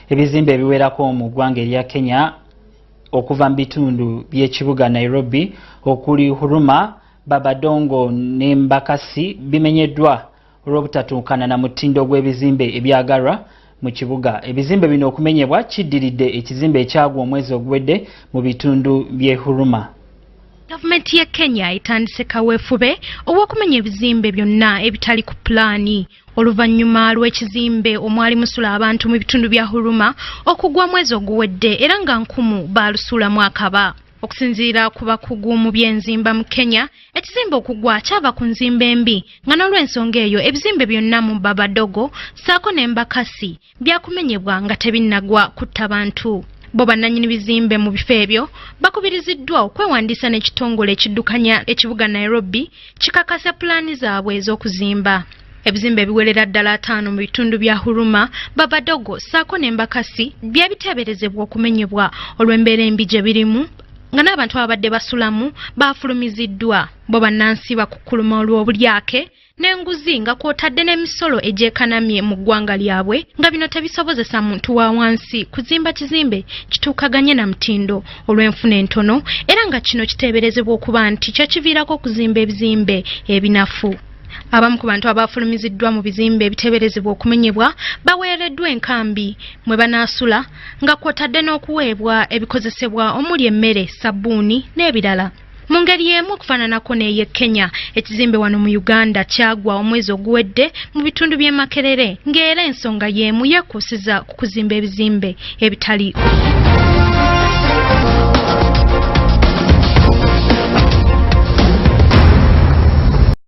Ebizimbe ebiwerako mu ggwanga erya Kenya okuva mu bitundu by'ekibuga Nairobi okuli Huruma, Babadongo ne Mbakasi bimenyeddwa olw'obutatuukana na mutindo gw'ebizimbe ebyagalwa mu kibuga. Ebizimbe bino okumenyebwa kiddiridde ekizimbe ekyagwa omwezi oguwedde mu bitundu by'e Huruma. Gavumenti ya Kenya etandise kaweefube obw'okumenya ebizimbe byonna ebitali ku pulaani oluvannyuma lw'ekizimbe omwali musula abantu mu bitundu bya Huruma okugwa mwezi oguwedde era nga 1,000 baalusulamu akaba. Okusinziira ku bakugu mu by'enzimba mu Kenya, ekizimbe okugwa kyava ku nzimba embi nga n'olw'ensonga eyo ebizimbe byonna mu Babadogo ssaako ne Mbakasi byakumenyebwa nga tebinnagwa kutta bantu. Bo bannannyini bizimbe mu bifo ebyo bakubiriziddwa okwewandiisa n'ekitongole ekiddukanya ekibuga Nairobi kikakasa pulaani zaabwe ez'okuzimba. Ebizimbe ebiwerera ddala 5 mu bitundu bya Huruma, Babadogo ssaako ne Mbakasi byabiteeberezebwa okumenyebwa olw'embeera embi gye birimu nga n'abantu abadde basulamu baafulumiziddwa. Bo bannansi bakukkuluma olw'obulyake n'enguzi nga kw'otadde n'emisolo egyekanamye mu ggwanga lyabwe nga bino tebisobozesa muntu wa wansi kuzimba kizimbe kituukaganye na mutindo olw'enfuna entono era nga kino kiteeberezebwa okuba nti kyo kiviirako okuzimba ebizimbe ebinafu. Abamu ku bantu abaafulumiziddwa mu bizimbe ebiteeberezebwa okumenyebwa baweereddwa enkambi mwe banaasula nga kw'otadde n'okuweebwa ebikozesebwa omuli emmere, sabbuuni n'ebirala. Mu ngeri y'emu okufaananako n'eye Kenya, ekizimbe wano mu Uganda kyagwa omwezi oguwedde mu bitundu by'e Makerere ng'era ensonga y'emu yeekuusiza ku kuzimba ebizimbe ebitali